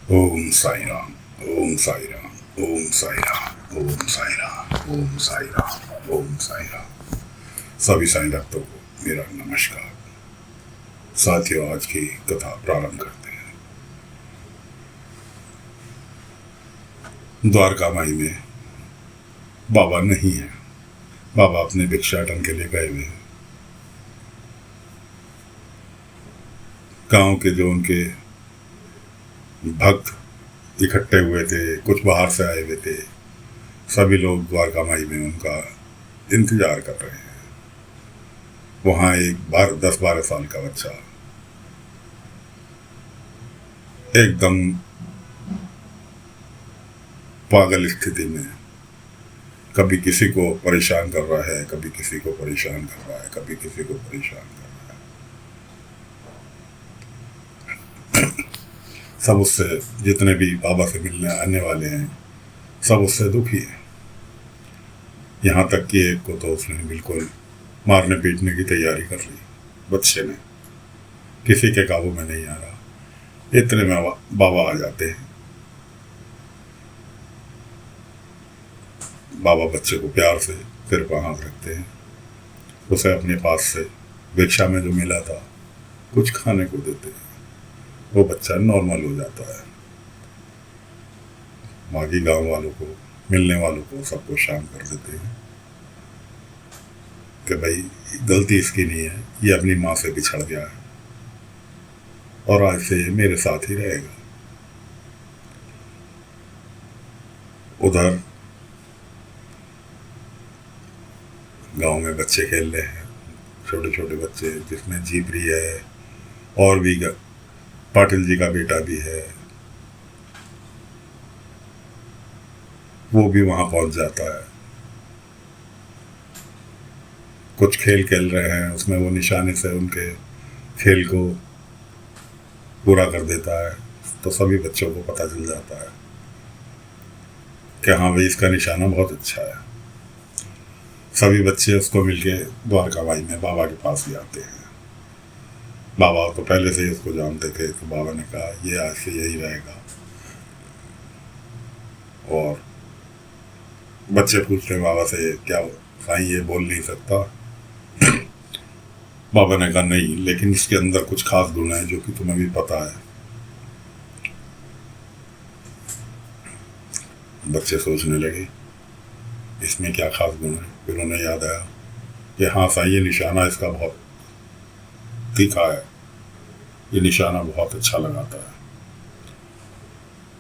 ओम साई राम। ओम साई राम। ओम साई राम। ओम साई राम। ओम साई राम। ओम साई राम। सभी साईं भक्तों को मेरा नमस्कार। साथियों, आज की कथा प्रारंभ करते हैं। द्वारका माई में बाबा नहीं है। बाबा अपने भिक्षाटन के लिए गए हुए हैं। गांव के जो उनके भक्त इकट्ठे हुए थे, कुछ बाहर से आए हुए थे, सभी लोग द्वारका माई में उनका इंतजार कर रहे हैं। वहां एक 10-12 साल का बच्चा एकदम पागल स्थिति में कभी किसी को परेशान कर रहा है, कभी किसी को परेशान कर रहा है, कभी किसी को परेशान कर रहा है। सब उससे, जितने भी बाबा से मिलने आने वाले हैं, सब उससे दुखी है। यहाँ तक कि एक को तो उसने बिल्कुल मारने पीटने की तैयारी कर ली। बच्चे ने किसी के काबू में नहीं आ रहा। इतने में बाबा आ जाते हैं। बाबा बच्चे को प्यार से सिर पर हाथ रखते हैं। उसे अपने पास से भिक्षा में जो मिला था कुछ खाने को देते हैं। वो बच्चा नॉर्मल हो जाता है। बाकी गांव वालों को, मिलने वालों को, सबको शांत कर देते हैं कि भाई गलती इसकी नहीं है, ये अपनी माँ से बिछड़ गया है और आज से ये मेरे साथ ही रहेगा। उधर गांव में बच्चे खेल रहे हैं, छोटे छोटे बच्चे, जिसमें जीपरी है और भी पाटिल जी का बेटा भी है। वो भी वहां पहुंच जाता है। कुछ खेल खेल रहे हैं, उसमें वो निशाने से उनके खेल को पूरा कर देता है। तो सभी बच्चों को पता चल जाता है कि हाँ भाई, इसका निशाना बहुत अच्छा है। सभी बच्चे उसको मिलके द्वारका माई में बाबा के पास ही आते हैं। बाबा तो पहले से ही उसको जानते थे, तो बाबा ने कहा ये आज से यही रहेगा। और बच्चे पूछते हैं बाबा से, क्या साईं ये बोल नहीं सकता? बाबा ने कहा नहीं, लेकिन इसके अंदर कुछ खास गुण है जो कि तुम्हें भी पता है। बच्चे सोचने लगे इसमें क्या खास गुण है। फिर उन्हें याद आया कि हाँ साईं, ये निशाना इसका बहुत तीखा है, ये निशाना बहुत अच्छा लगाता है।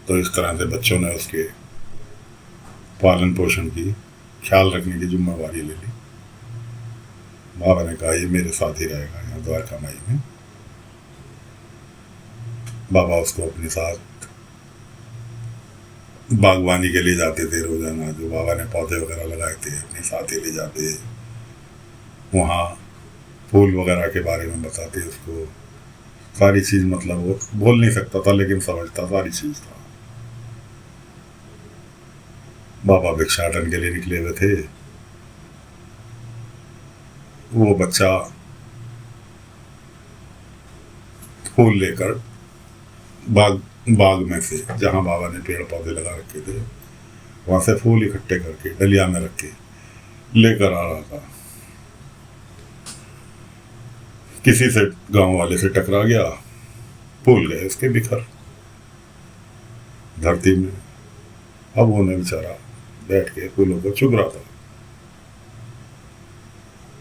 तो इस तरह से बच्चों ने उसके पालन पोषण की, ख्याल रखने की जिम्मेवारी ले ली। बाबा ने कहा ये मेरे साथ ही रहेगा यहाँ द्वारका माई में। बाबा उसको अपने साथ बागवानी के लिए जाते थे रोजाना। जो बाबा ने पौधे वगैरह लगाए थे अपने साथ ही ले जाते, वहाँ फूल वगैरह के बारे में बताते उसको। सारी चीज, मतलब वो बोल नहीं सकता था लेकिन समझता सारी चीज था। बाबा भिक्षाटन के लिए निकले हुए थे। वो बच्चा फूल लेकर बाग में से, जहां बाबा ने पेड़ पौधे लगा रखे थे, वहां से फूल इकट्ठे करके डलिया में रख के लेकर आ रहा था। किसी से, गांव वाले से टकरा गया, फूल गए उसके बिखर धरती में। अब वो बेचारा बैठ के फूलों को चुग रहा था।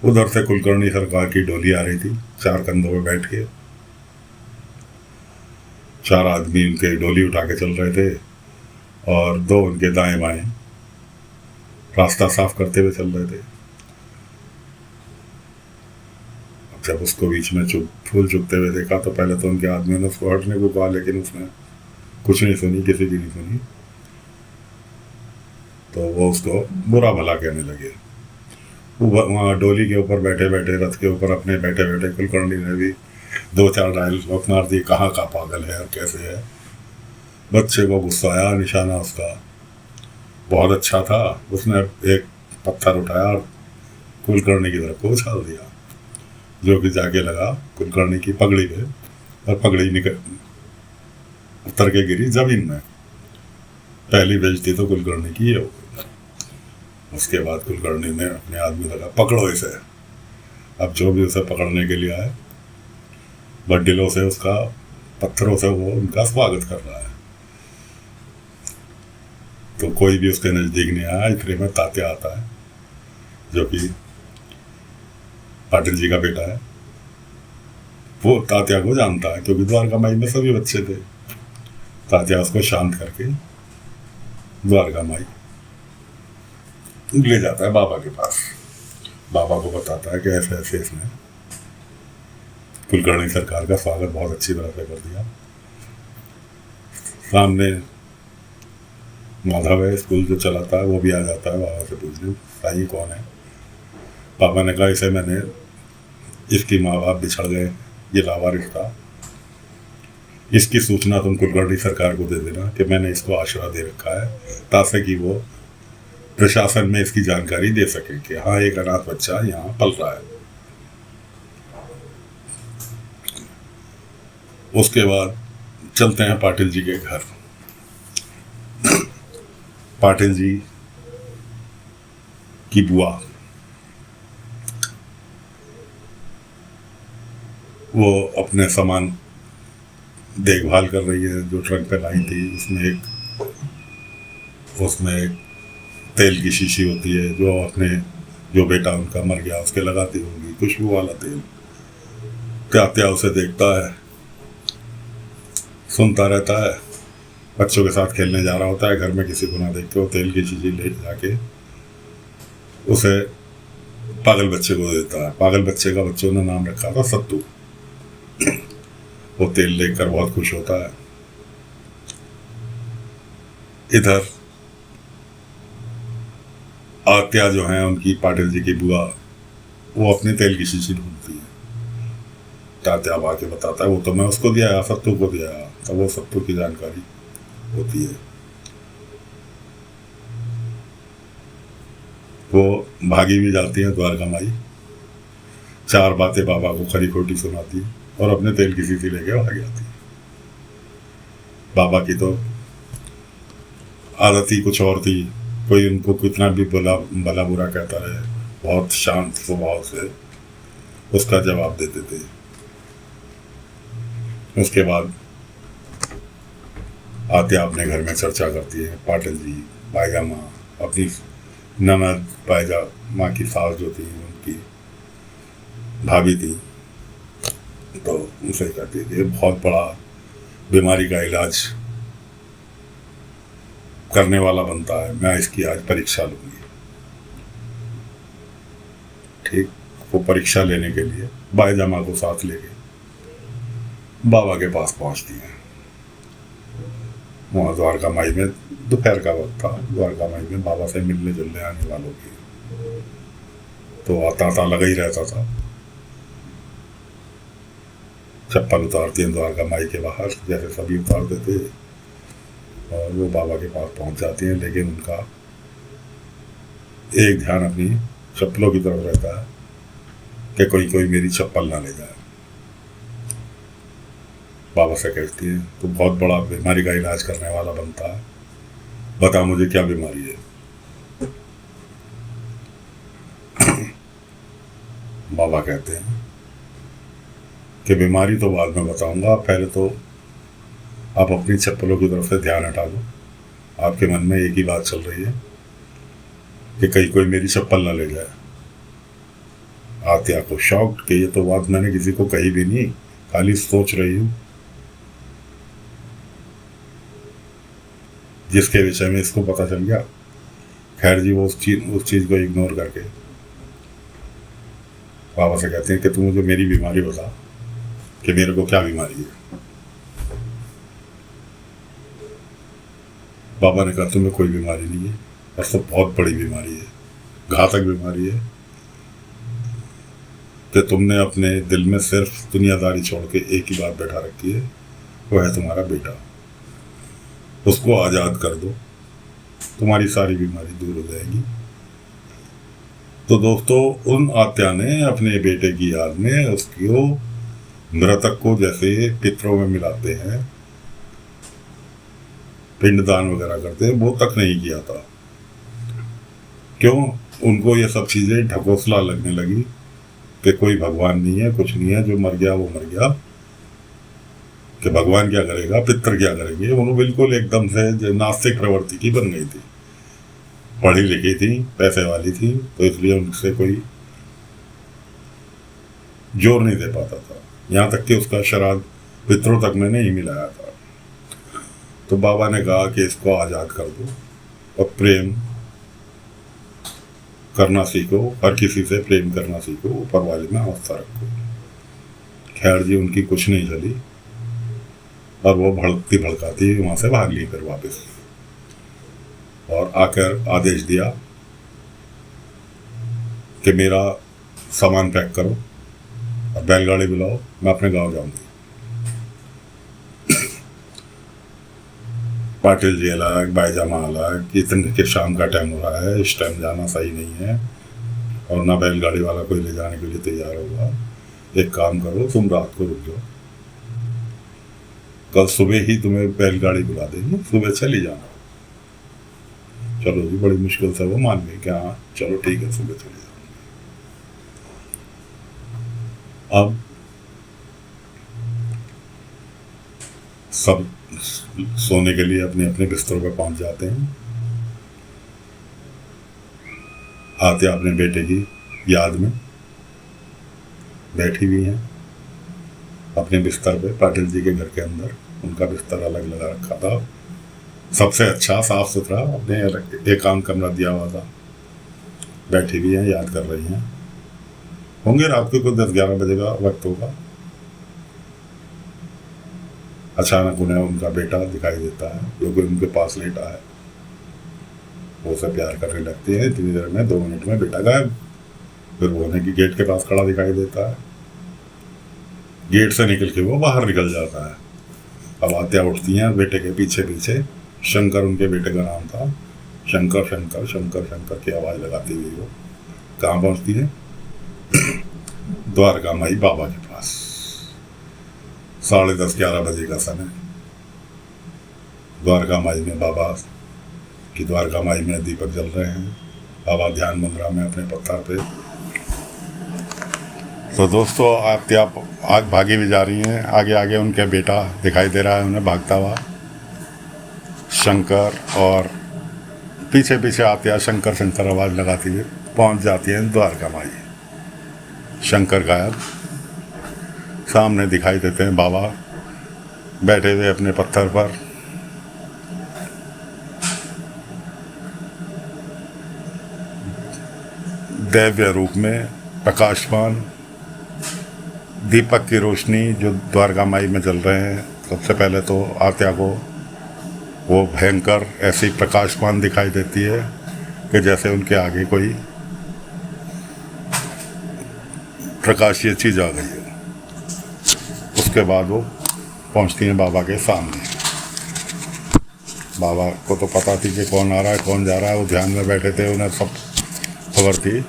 उधर से कुलकर्णी सरकार की डोली आ रही थी, 4 कंधों में बैठ के। 4 आदमी उनके डोली उठा के चल रहे थे और 2 उनके दाएं बाएं रास्ता साफ करते हुए चल रहे थे। अब जब उसको बीच में फूल चुगते हुए देखा तो पहले तो उनके आदमियों ने उसको हटने को कहा, लेकिन उसने कुछ नहीं सुनी, किसी की नहीं सुनी। तो वो उसको बुरा भला कहने लगे। वहाँ डोली के ऊपर बैठे बैठे, रथ के ऊपर अपने बैठे बैठे कुलकर्णी ने भी 2-4 डायलॉग मार दिए, कहाँ का पागल है और कैसे है। बच्चे को गुस्सा आया। निशाना उसका बहुत अच्छा था। उसने एक पत्थर उठाया और कुलकर्णी की तरफ को उछाल दिया, जो कि जाके लगा कुलकर्णी की पगड़ी पे, और पगड़ी पत्थर के गिरी जमीन में। पहली बेइज्जती तो कुलकर्णी की है। उसके बाद कुलकर्णी ने अपने आदमी लगा, पकड़ो इसे। अब जो भी उसे पकड़ने के लिए आए, बड्डिलों से उसका, पत्थरों से वो उनका स्वागत कर रहा है। तो कोई भी उसके नजदीक नहीं आया। इतने में तात्या आता है, जो कि पाटिल जी का बेटा है। वो तात्या को जानता है क्योंकि द्वारका माई में सभी बच्चे थे। तात्या उसको शांत करके द्वारका माई ले जाता है बाबा के पास। बाबा को बताता है कि ऐसे ऐसे इसने कुलकर्णी सरकार का स्वागत बहुत अच्छी तरह से कर दिया। सामने माधव है, स्कूल जो चलाता है, वो भी आ जाता है बाबा से पूछने, साईं कौन है। पापा ने कहा, इसे मैंने, इसकी माँ बाप बिछड़ गए, ये लावारिस था, इसकी सूचना तुम कुलकर्णी सरकार को दे देना कि मैंने इसको आश्रय दे रखा है, ताकि कि वो प्रशासन में इसकी जानकारी दे सके कि हाँ एक अनाथ बच्चा यहाँ पल रहा है। उसके बाद चलते हैं पाटिल जी के घर। पाटिल जी की बुआ, वो अपने सामान देखभाल कर रही है जो ट्रक पे लाई थी। उसमें एक तेल की शीशी होती है जो बेटा उनका मर गया उसके लगाती होंगी, खुशबू वाला तेल। तात्या उसे देखता है, सुनता रहता है, बच्चों के साथ खेलने जा रहा होता है। घर में किसी को ना देख के वो तेल की शीशी ले जाके उसे पागल बच्चे को देता है। पागल बच्चे का बच्चों ने नाम रखा था सत्तू। वो तेल लेकर बहुत खुश होता है। इधर आत्या जो है उनकी, पाटिल जी की बुआ, वो अपनी तेल की शीशी ढूंढती है। तात्या आके बताता है, वो तो मैं उसको दिया, सत्तू को दिया। तो वो सत्तू की जानकारी होती है। वो भागी भी जाती है द्वारका माई, 4 बातें बाबा को खरी खोटी सुनाती है और अपने तेल की शीशी लेके भाग जाती है। बाबा की तो आदत ही कुछ और थी। कोई उनको कितना भी भला बुरा कहता रहे, बहुत शांत स्वभाव से उसका जवाब देते थे। उसके बाद आत्या अपने घर में चर्चा करती है। पाटिल जी, पायजा माँ, अपनी ननद पायजा माँ की सास जो थी, उनकी भाभी थी, तो उनसे कहती है कि बहुत बड़ा बीमारी का इलाज करने वाला बनता है, मैं इसकी आज परीक्षा लूंगी। ठीक, वो परीक्षा लेने के लिए बायजा माँ को साथ लेके बाबा के पास पहुंचती हैं। वहाँ द्वारका माई में दोपहर का वक्त था। द्वारका माई में बाबा से मिलने जुलने आने वालों की तो आता लगा ही रहता था। चप्पल उतारती हैं द्वारका माई के बाहर, जैसे सभी उतारते थे, और वो बाबा के पास पहुंच जाती हैं। लेकिन उनका एक ध्यान अपनी चप्पलों की तरफ रहता है कि कोई मेरी चप्पल ना ले जाए। बाबा से कहती है, तो बहुत बड़ा बीमारी का इलाज करने वाला बनता है, बता मुझे क्या बीमारी है। बाबा कहते हैं कि बीमारी तो बाद में बताऊंगा, पहले तो आप अपनी चप्पलों की तरफ से ध्यान हटा दो। आपके मन में एक ही बात चल रही है कि कहीं कोई मेरी चप्पल ना ले जाए। आत्या को शॉक कि ये तो बात मैंने किसी को कही भी नहीं, खाली सोच रही हूँ। जिसके विषय में इसको पता चल गया। खैर जी, वो उस चीज को इग्नोर करके बाबा से कहते हैं कि तू मुझे मेरी बीमारी बता कि मेरे को क्या बीमारी है। बाबा ने कहा, तुम्हें कोई बीमारी नहीं है, और सब बहुत बड़ी बीमारी है, घातक बीमारी है कि तुमने अपने दिल में सिर्फ दुनियादारी छोड़ के एक ही बात बैठा रखी है, वो है तुम्हारा बेटा। उसको आज़ाद कर दो, तुम्हारी सारी बीमारी दूर हो जाएगी। तो दोस्तों, उन आत्या ने अपने बेटे की याद में उसको, मृतक को जैसे पितरों में मिलाते हैं, पिंडदान वगैरह करते हैं, वो तक नहीं किया था। क्यों? उनको ये सब चीज़ें ढकोसला लगने लगी कि कोई भगवान नहीं है, कुछ नहीं है, जो मर गया वो मर गया, कि भगवान क्या करेगा, पितर क्या करेंगे। उन्होंने बिल्कुल एकदम से जो नास्तिक प्रवृत्ति की बन गई थी। पढ़ी लिखी थी, पैसे वाली थी, तो इसलिए उनसे कोई जोर नहीं दे पाता था। यहाँ तक कि उसका श्राद्ध पितरों तक में नहीं मिलाया था। तो बाबा ने कहा कि इसको आज़ाद कर दो और प्रेम करना सीखो, हर किसी से प्रेम करना सीखो, ऊपर वाले में आस्था रखो। खैर जी, उनकी कुछ नहीं चली और वो भड़कती भड़काती वहाँ से भाग ली फिर वापस, और आकर आदेश दिया कि मेरा सामान पैक करो और बैलगाड़ी बुलाओ, मैं अपने गांव जाऊंगी। पाटिल जी अलग, बाईजामा अलग, इतने के शाम का टाइम हो रहा है, इस टाइम जाना सही नहीं है, और ना बैलगाड़ी वाला कोई ले जाने के लिए तैयार होगा। एक काम करो, तुम रात को रुक जाओ, कल सुबह ही तुम्हें बैलगाड़ी बुला देंगे, सुबह चली जाना। चलो जी, बड़ी मुश्किल से वो मान गई कि हाँ चलो ठीक है, सुबह चली जाओ। अब सब सोने के लिए अपने अपने बिस्तरों पर पहुंच जाते हैं। आते अपने बेटे की याद में बैठी हुई हैं अपने बिस्तर पे, पाटिल जी के घर के अंदर। उनका बिस्तर अलग लगा रखा था, सबसे अच्छा साफ सुथरा, अपने एकांत कमरा दिया हुआ था। बैठी हुई हैं, याद कर रही हैं। होंगे रात को कुछ 10-11 बजे का वक्त होगा। अचानक उन्हें उनका बेटा दिखाई देता है, जो कि उनके पास लेटा है। वो उसे प्यार करने लगती है। इतनी देर में 2 मिनट में बेटा गायब। फिर वो उन्हें की गेट के पास खड़ा दिखाई देता है। गेट से निकल के वो बाहर निकल जाता है। अब आत्या उठती हैं बेटे के पीछे पीछे। शंकर उनके बेटे का नाम था। शंकर शंकर शंकर शंकर की आवाज़ लगाती हुई वो कहाँ पहुँचती है? द्वारका माई बाबा के पास। 10:30-11 बजे का समय। द्वारका माई में बाबा की द्वारका माई में दीपक जल रहे हैं। बाबा ध्यान मुद्रा में अपने पत्थर पे। तो दोस्तों, आग भागी भी जा रही हैं। आगे आगे उनके बेटा दिखाई दे रहा है उन्हें भागता हुआ, शंकर, और पीछे पीछे आत्या शंकर शंकर आवाज़ लगाती हुई पहुंच जाती है द्वारका माई। शंकर गायब। सामने दिखाई देते हैं बाबा बैठे हुए अपने पत्थर पर। दैव्य रूप में प्रकाशमान दीपक की रोशनी जो द्वारका माई में जल रहे हैं। सबसे पहले तो आत्या को वो भयंकर ऐसी प्रकाशमान दिखाई देती है कि जैसे उनके आगे कोई प्रकाशीय चीज़ आ गई है। उसके बाद वो पहुंचती हैं बाबा के सामने। बाबा को तो पता थी कि कौन आ रहा है कौन जा रहा है। वो ध्यान में बैठे थे, उन्हें सब खबर थी।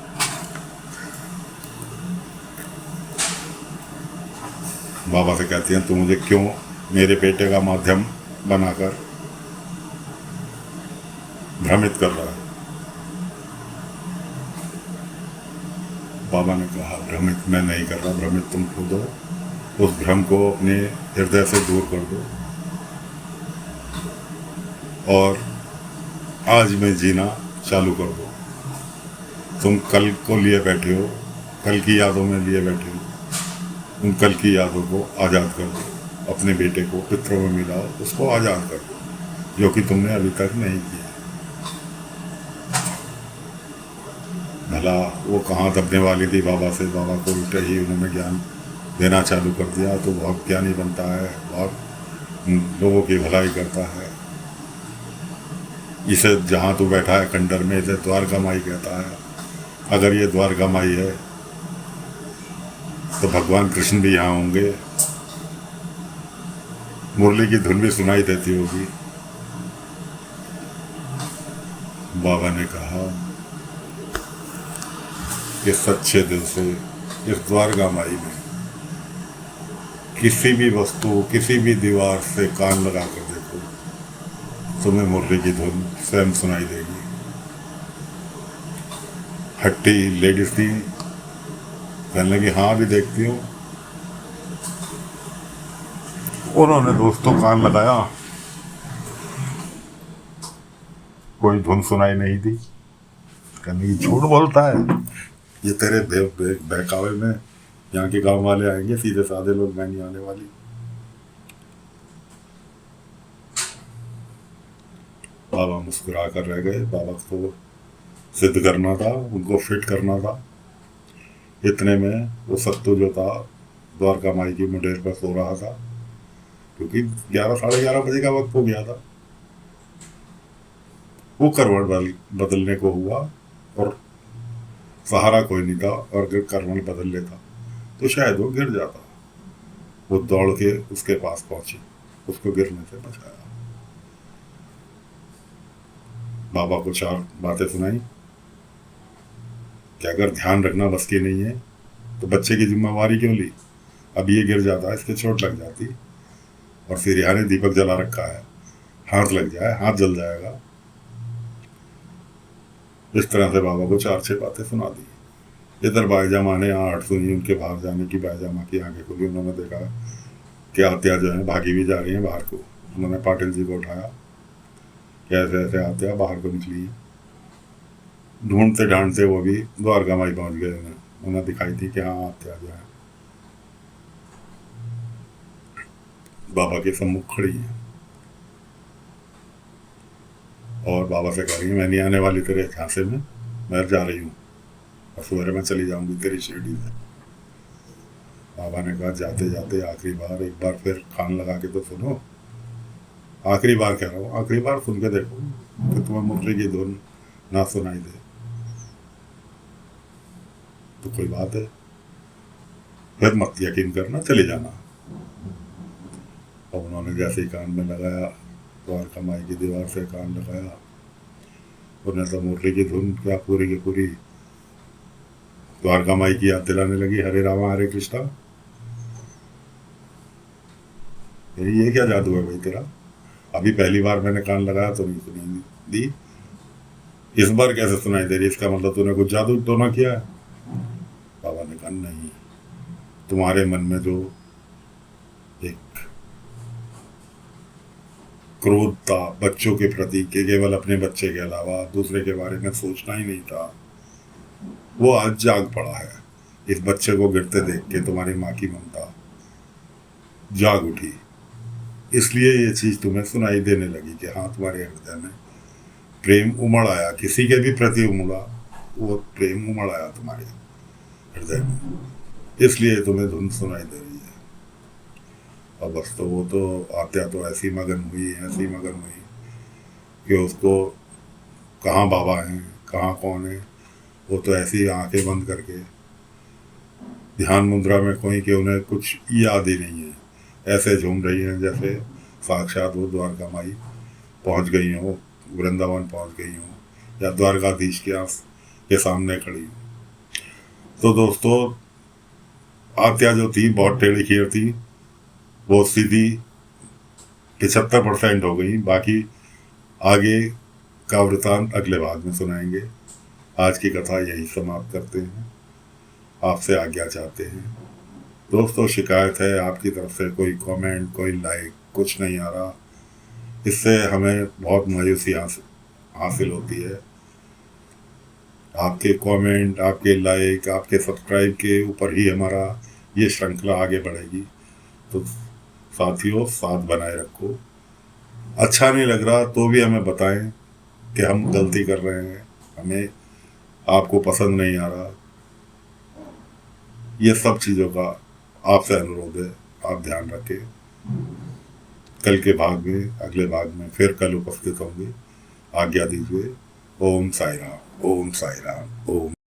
बाबा से कहती हैं, तू मुझे क्यों मेरे बेटे का माध्यम बनाकर भ्रमित कर रहा है? बाबा ने कहा, भ्रमित मैं नहीं कर रहा, भ्रमित तुम खुद हो। उस भ्रम को अपने हृदय से दूर कर दो और आज में जीना चालू कर दो। तुम कल को लिए बैठे हो, कल की यादों में लिए बैठे हो। उन कल की यादों को आज़ाद कर दो। अपने बेटे को पितरों में मिलाओ, उसको आज़ाद कर दो, जो कि तुमने अभी तक नहीं किया। भला वो कहाँ दबने वाली थी बाबा से। बाबा को उल्टे ही उन्होंने ज्ञान देना चालू कर दिया। तो बहुत ज्ञानी बनता है, बहुत लोगों की भलाई करता है। इसे जहाँ तू बैठा है खंडर में, इसे द्वारका माई कहता है। अगर ये द्वारका माई है तो भगवान कृष्ण भी यहाँ होंगे। मुरली की धुन भी सुनाई देती होगी। बाबा ने कहा कि सच्चे दिल से इस द्वारका माई में किसी भी वस्तु, किसी भी दीवार से कान लगा कर देखो, तुम्हें मुरली की धुन स्वयं सुनाई देगी। हट्टी लेडीज थी, कहने लगी हाँ भी देखती हूँ। उन्होंने दोस्तों कान लगाया, कोई धुन सुनाई नहीं दी। कहने लगी झूठ बोलता है, ये तेरे बहकावे में यहाँ के गांव वाले आएंगे, सीधे साधे लोग मैं नहीं आने वाली। बाबा मुस्कुरा कर रह गए। बाबा को सिद्ध करना था, उनको फिट करना था। इतने में वो सत्तू जो था द्वारका माई की मुंडेर पर सो रहा था, क्योंकि 11 साढ़े 11 बजे का वक्त हो गया था। वो करवट बदलने को हुआ और सहारा कोई नहीं था, और अगर करवट बदल लेता तो शायद वो गिर जाता। वो दौड़ के उसके पास पहुंची, उसको गिरने से बचाया। बाबा को 4 बातें सुनाई कि अगर ध्यान रखना बस की नहीं है तो बच्चे की जिम्मेवारी क्यों ली। अब ये गिर जाता, इसके चोट लग जाती, और फिर यहाँ ने दीपक जला रखा है, हाथ लग जाए, हाथ जल जाएगा। इस तरह से बाबा को 4-6 बातें सुना दी। इधर बाईजामा ने आहट सुनी, उनके बाहर जाने की। बाईजामा की आंखें खुली, उन्होंने देखा कि आत्या जो है भागी भी जा रही है बाहर को। उन्होंने पाटिल जी को उठाया, कैसे ऐसे आत्या बाहर को निकली। ढूंढते ढांढते वो भी द्वारका माई पहुंच गए। उन्हें दिखाई थी कि हाँ आत्या जो है बाबा के सम्मुख खड़ी है, और बाबा से कह रही है मैं नहीं आने वाली तेरे झांसे में, मैं जा रही हूँ और सवेरे मैं चली जाऊंगी तेरी शिरडी से। बाबा ने कहा जाते जाते आखिरी बार, एक बार फिर कान लगा के तो सुनो। आखिरी बार कह रहा हूँ, आखिरी बार सुन के देखो कि तुम्हें मुरली की धुन ना सुनाई दे तो कोई बात है, फिर मत यकीन करना, चले जाना। और उन्होंने जैसे ही कान में लगाया, द्वारका माई की दीवार से कान लगाया, उन्हें तो मुरली की धुन क्या पूरी की पूरी द्वारका माई की याद दिलाने लगी। हरे रामा हरे कृष्णा। ये क्या जादू है भाई तेरा, अभी पहली बार मैंने कान लगाया तो नहीं सुनी दी, इस बार कैसे सुनाई दे रही, इसका मतलब तूने कुछ जादू तो ना किया है। बाबा ने कहा नहीं, तुम्हारे मन में जो एक क्रोध था बच्चों के प्रति, कि केवल अपने बच्चे के अलावा दूसरे के बारे में सोचना ही नहीं था, वो आज जाग पड़ा है। इस बच्चे को गिरते देख के तुम्हारी माँ की ममता जाग उठी, इसलिए ये चीज तुम्हें सुनाई देने लगी कि हाँ तुम्हारे हृदय में प्रेम उमड़ आया, किसी के भी प्रति उमड़ा, वो प्रेम उमड़ आया तुम्हारे हृदय में, इसलिए तुम्हें धुन सुनाई दे रही है। और बस तो वो तो आत्या तो ऐसी मगन हुई कि उसको कहाँ बाबा हैं कहाँ कौन है, वो तो ऐसी आंखें बंद करके ध्यान मुद्रा में खोई कि उन्हें कुछ याद ही नहीं है। ऐसे झूम रही हैं जैसे साक्षात वो द्वारका माई पहुंच गई हो, वृंदावन पहुंच गई हो, या द्वारकाधीश के सामने खड़ी हो। तो दोस्तों आत्या जो थी बहुत टेढ़ी खीर थी, वो सीधी 75% हो गई। बाकी आगे का वृतांत अगले भाग में सुनाएंगे। आज की कथा यही समाप्त करते हैं, आपसे आज्ञा चाहते हैं। दोस्तों शिकायत है आपकी तरफ से, कोई कमेंट कोई लाइक कुछ नहीं आ रहा, इससे हमें बहुत मायूसी हासिल होती है। आपके कमेंट, आपके लाइक, आपके सब्सक्राइब के ऊपर ही हमारा ये श्रृंखला आगे बढ़ेगी। तो साथियों साथ बनाए रखो। अच्छा नहीं लग रहा तो भी हमें बताएं कि हम गलती कर रहे हैं, हमें आपको पसंद नहीं आ रहा, ये सब चीज़ों का आपसे अनुरोध है, आप ध्यान रखें। कल के भाग में, अगले भाग में फिर कल उपस्थित होंगे। आज्ञा दीजिए। ओम साई राम, ओम साई राम, ओम।